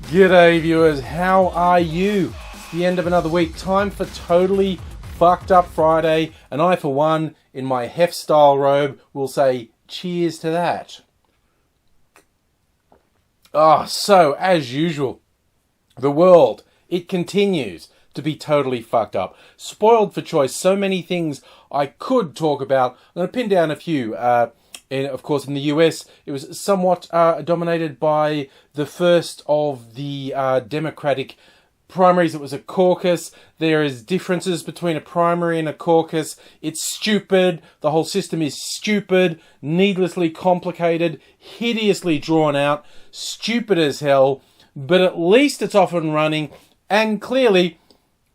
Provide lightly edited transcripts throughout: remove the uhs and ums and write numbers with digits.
G'day viewers, how are you? It's the end of another week, time for Totally Fucked Up Friday, and I for one, in my hef style robe, will say cheers to that. So as usual, the world, it continues to be totally fucked up. Spoiled for choice, so many things I could talk about. I'm going to pin down a few. Of course, in the US, it was somewhat dominated by the first of the Democratic primaries. It was a caucus. There is differences between a primary and a caucus. It's stupid. The whole system is stupid, needlessly complicated, hideously drawn out, stupid as hell. But at least it's off and running. And clearly,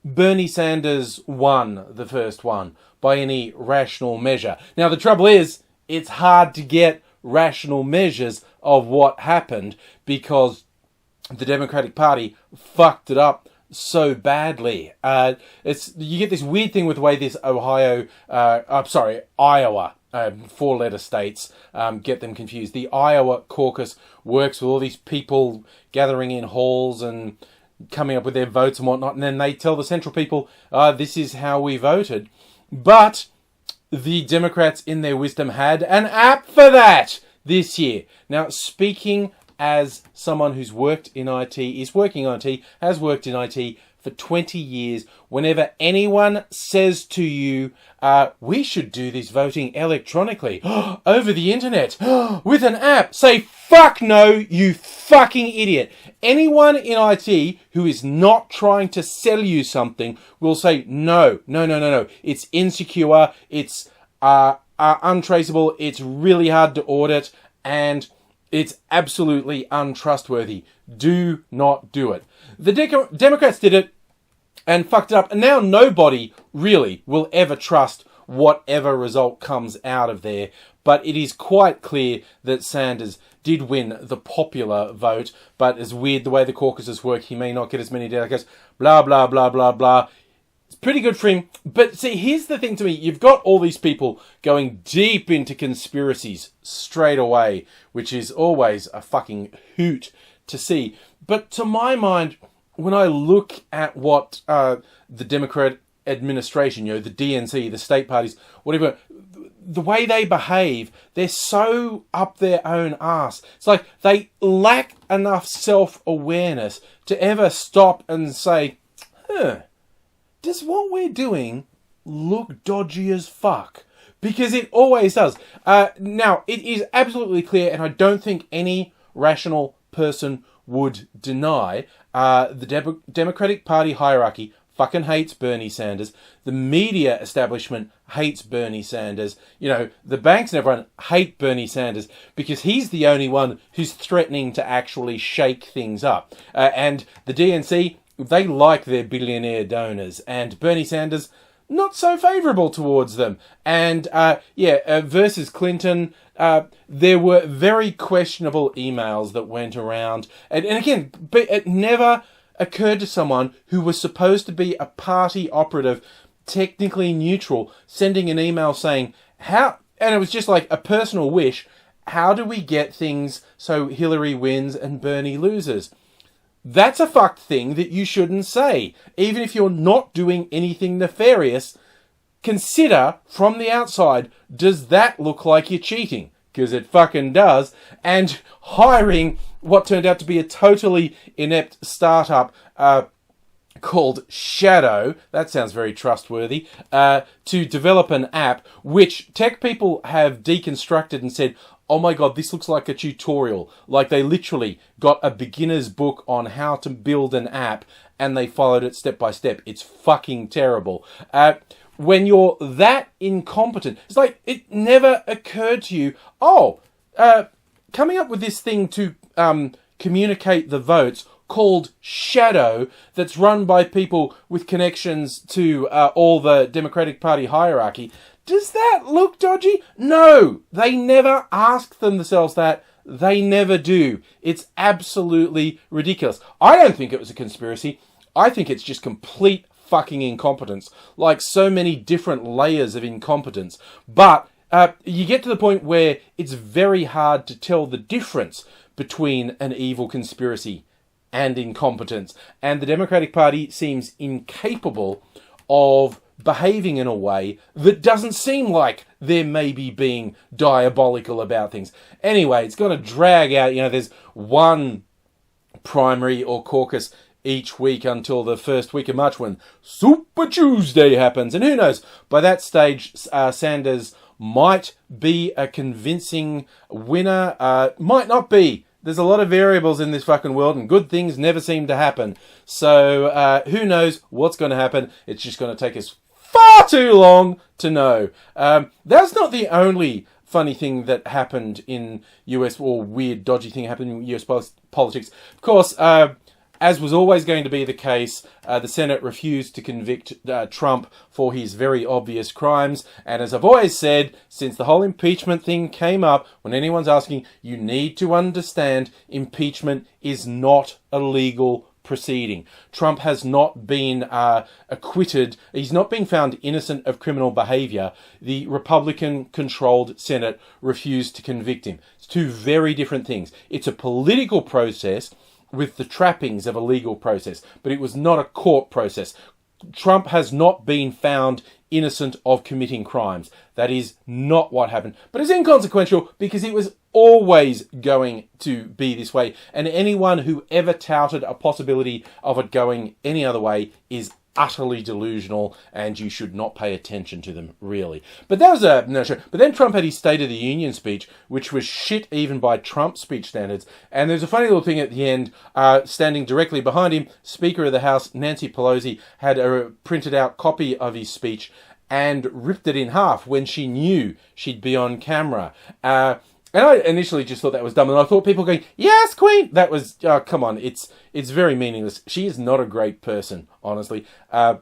Bernie Sanders won the first one by any rational measure. Now, the trouble is, it's hard to get rational measures of what happened because the Democratic Party fucked it up so badly. You get this weird thing with the way this Iowa, four-letter states, get them confused. The Iowa caucus works with all these people gathering in halls and coming up with their votes and whatnot, and then they tell the central people, this is how we voted. But the Democrats, in their wisdom, had an app for that this year. Now, speaking as someone who's worked in IT, is working in IT, has worked in IT for 20 years, whenever anyone says to you, we should do this voting electronically, over the internet, with an app, say, fuck no, you fucking idiot. Anyone in IT who is not trying to sell you something will say, no. It's insecure, it's untraceable, it's really hard to audit, and it's absolutely untrustworthy. Do not do it. The Democrats did it and fucked it up, and now nobody really will ever trust whatever result comes out of there. But it is quite clear that Sanders did win the popular vote, but it's weird the way the caucuses work. He may not get as many delegates, blah, blah, blah, blah, blah. It's pretty good for him. But see, here's the thing to me. You've got all these people going deep into conspiracies straight away, which is always a fucking hoot to see. But to my mind, when I look at what the Democrat administration, the DNC, the state parties, whatever, the way they behave, they're so up their own arse. It's like they lack enough self-awareness to ever stop and say, does what we're doing look dodgy as fuck? Because it always does. Now, it is absolutely clear, and I don't think any rational person would deny, the Democratic Party hierarchy fucking hates Bernie Sanders. The media establishment hates Bernie Sanders. The banks and everyone hate Bernie Sanders because he's the only one who's threatening to actually shake things up. And the DNC, they like their billionaire donors, and Bernie Sanders, not so favourable towards them. And versus Clinton, there were very questionable emails that went around. And again, but it never occurred to someone who was supposed to be a party operative, technically neutral, sending an email saying, and it was just like a personal wish, how do we get things so Hillary wins and Bernie loses? That's a fucked thing that you shouldn't say. Even if you're not doing anything nefarious, consider from the outside, does that look like you're cheating? Because it fucking does. And hiring what turned out to be a totally inept startup called Shadow, that sounds very trustworthy, to develop an app which tech people have deconstructed and said, oh my god, this looks like a tutorial. Like they literally got a beginner's book on how to build an app and they followed it step by step. It's fucking terrible. When you're that incompetent, it's like it never occurred to you, coming up with this thing to communicate the votes called Shadow that's run by people with connections to all the Democratic Party hierarchy. Does that look dodgy? No, they never ask themselves that. They never do. It's absolutely ridiculous. I don't think it was a conspiracy. I think it's just complete fucking incompetence, like so many different layers of incompetence. But you get to the point where it's very hard to tell the difference between an evil conspiracy and incompetence. And the Democratic Party seems incapable of behaving in a way that doesn't seem like they're maybe being diabolical about things. Anyway, it's going to drag out. There's one primary or caucus each week until the first week of March when Super Tuesday happens. And who knows, by that stage, Sanders might be a convincing winner, might not be. There's a lot of variables in this fucking world, and good things never seem to happen. So who knows what's going to happen. It's just going to take us far too long to know. That's not the only funny thing that happened in US, or weird, dodgy thing happened in US politics. Of course, as was always going to be the case, the Senate refused to convict Trump for his very obvious crimes. And as I've always said, since the whole impeachment thing came up, when anyone's asking, you need to understand impeachment is not a legal proceeding. Trump has not been acquitted. He's not been found innocent of criminal behavior. The Republican-controlled Senate refused to convict him. It's two very different things. It's a political process with the trappings of a legal process, but it was not a court process. Trump has not been found innocent of committing crimes. That is not what happened. But it's inconsequential because it was always going to be this way. And anyone who ever touted a possibility of it going any other way is utterly delusional, and you should not pay attention to them, really. But that was a no show. But then Trump had his State of the Union speech, which was shit even by Trump speech standards. And there's a funny little thing at the end, standing directly behind him, Speaker of the House, Nancy Pelosi, had a printed out copy of his speech and ripped it in half when she knew she'd be on camera. And I initially just thought that was dumb, and I thought people going, yes, Queen! That was, come on, it's very meaningless. She is not a great person, honestly. It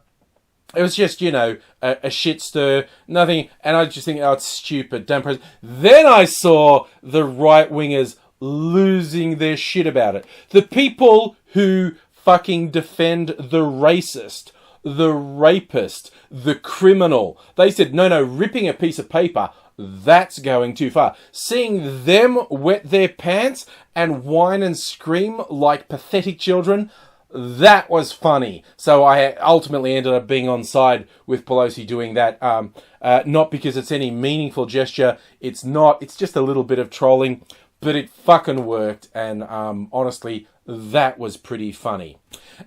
was just, a shit stir, nothing, and I just think, it's stupid, damn president. Then I saw the right-wingers losing their shit about it. The people who fucking defend the racist, the rapist, the criminal, they said, no, ripping a piece of paper, that's going too far. Seeing them wet their pants and whine and scream like pathetic children, that was funny. So I ultimately ended up being on side with Pelosi doing that. Not because it's any meaningful gesture. It's not. It's just a little bit of trolling. But it fucking worked. And honestly, that was pretty funny.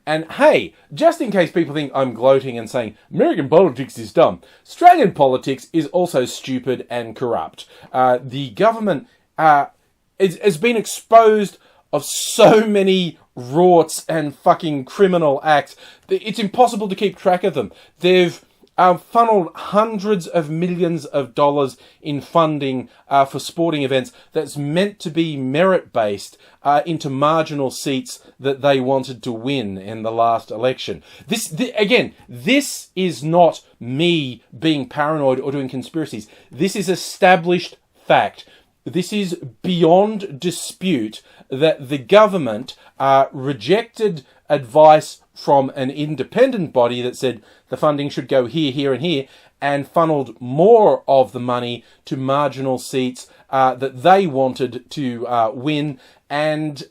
And hey, just in case people think I'm gloating and saying American politics is dumb, Australian politics is also stupid and corrupt. The government has been exposed of so many rorts and fucking criminal acts. It's impossible to keep track of them. They've funneled hundreds of millions of dollars in funding for sporting events that's meant to be merit-based into marginal seats that they wanted to win in the last election. This is not me being paranoid or doing conspiracies. This is established fact. This is beyond dispute that the government rejected advice from an independent body that said the funding should go here, here, and here, and funneled more of the money to marginal seats that they wanted to win, and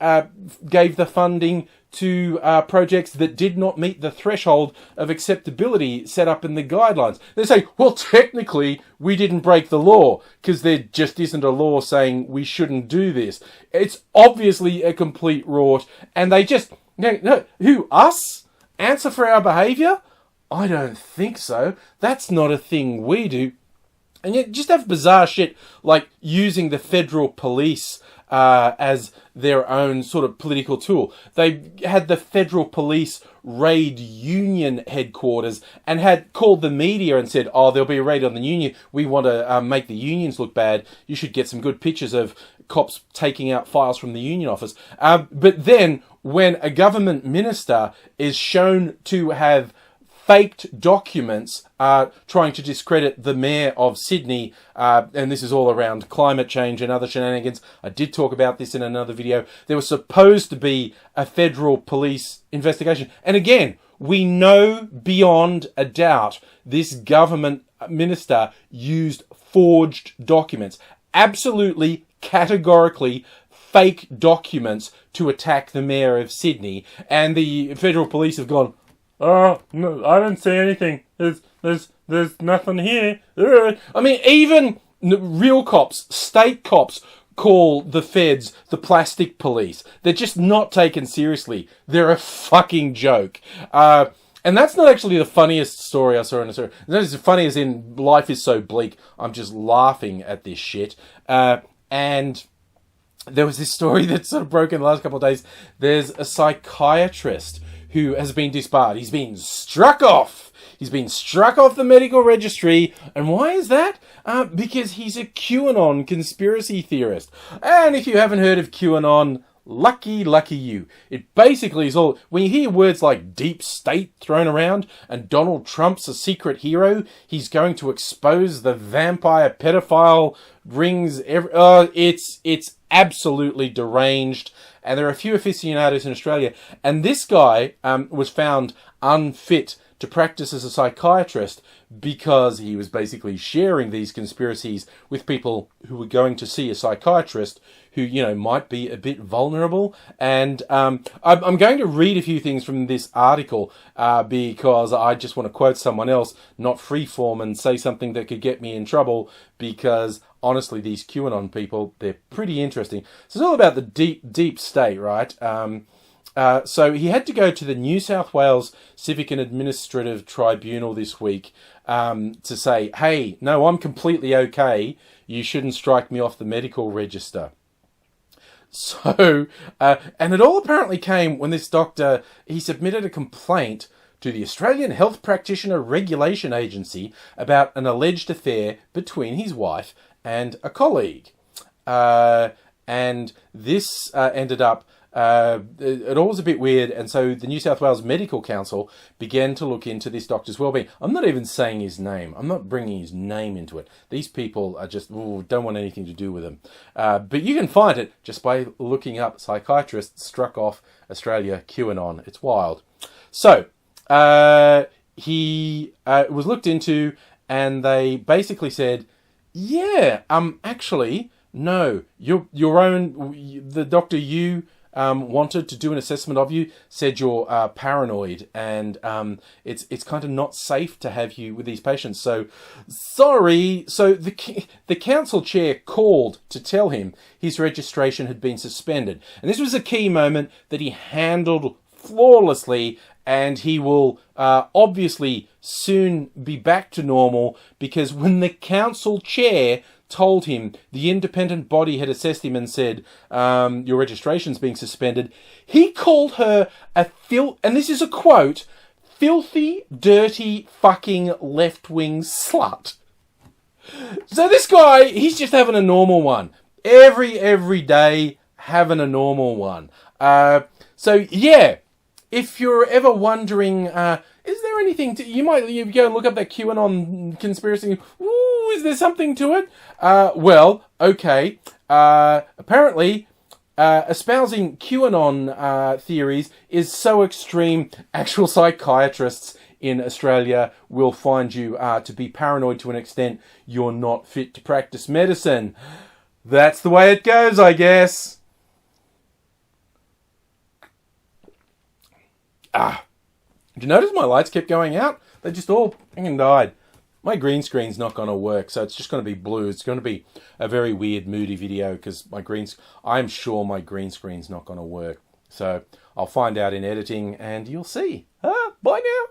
gave the funding to projects that did not meet the threshold of acceptability set up in the guidelines. They say, well, technically, we didn't break the law, because there just isn't a law saying we shouldn't do this. It's obviously a complete rort, and they just... No, who, us? Answer for our behaviour? I don't think so. That's not a thing we do. And yet just have bizarre shit like using the federal police as their own sort of political tool. They had the federal police raid union headquarters and had called the media and said, there'll be a raid on the union. We want to make the unions look bad. You should get some good pictures of cops taking out files from the union office. But then when a government minister is shown to have faked documents trying to discredit the mayor of Sydney, and this is all around climate change and other shenanigans. I did talk about this in another video. There was supposed to be a federal police investigation. And again, we know beyond a doubt this government minister used forged documents. Absolutely, categorically fake documents to attack the mayor of Sydney, and the federal police have gone, "Oh, no, I don't see anything. There's nothing here." I mean, even real cops, state cops, call the feds the plastic police. They're just not taken seriously. They're a fucking joke. And that's not actually the funniest story I saw in a story. Not as funny as in life is so bleak. I'm just laughing at this shit. And there was this story that sort of broke in the last couple of days. There's a psychiatrist who has been disbarred. He's been struck off. He's been struck off the medical registry. And why is that? Because he's a QAnon conspiracy theorist. And if you haven't heard of QAnon, lucky you. It basically is all... When you hear words like deep state thrown around and Donald Trump's a secret hero, he's going to expose the vampire pedophile rings... It's absolutely deranged. And there are a few aficionados in Australia. And this guy was found unfit to practice as a psychiatrist because he was basically sharing these conspiracies with people who were going to see a psychiatrist who, you know, might be a bit vulnerable. And I'm going to read a few things from this article because I just want to quote someone else, not freeform, and say something that could get me in trouble, because honestly, these QAnon people, they're pretty interesting. So it's all about the deep state, right? So he had to go to the New South Wales Civic and Administrative Tribunal this week to say, hey, no, I'm completely okay. You shouldn't strike me off the medical register. So, and it all apparently came when this doctor, he submitted a complaint to the Australian Health Practitioner Regulation Agency about an alleged affair between his wife and a colleague. And this ended up... it all was a bit weird, and so the New South Wales Medical Council began to look into this doctor's wellbeing. I'm not even saying his name. I'm not bringing his name into it. These people are just don't want anything to do with him. But you can find it just by looking up psychiatrist struck off Australia QAnon. It's wild. So he was looked into, and they basically said, yeah, actually, no, the doctor you wanted to do an assessment of you said you're paranoid, and it's kind of not safe to have you with these patients. So sorry. So the council chair called to tell him his registration had been suspended, and this was a key moment that he handled flawlessly, and he will obviously soon be back to normal, because when the council chair told him the independent body had assessed him and said, your registration's being suspended, he called her and this is a quote, filthy, dirty, fucking left-wing slut. So this guy, he's just having a normal one. Every day, having a normal one. So yeah, if you're ever wondering, is there anything you go and look up that QAnon conspiracy? Ooh, is there something to it? Well, okay. Apparently, espousing QAnon theories is so extreme, actual psychiatrists in Australia will find you to be paranoid to an extent you're not fit to practice medicine. That's the way it goes, I guess. Did you notice my lights kept going out? They just all fucking died. My green screen's not going to work, so it's just going to be blue. It's going to be a very weird, moody video because I'm sure my green screen's not going to work. So I'll find out in editing and you'll see. Bye now.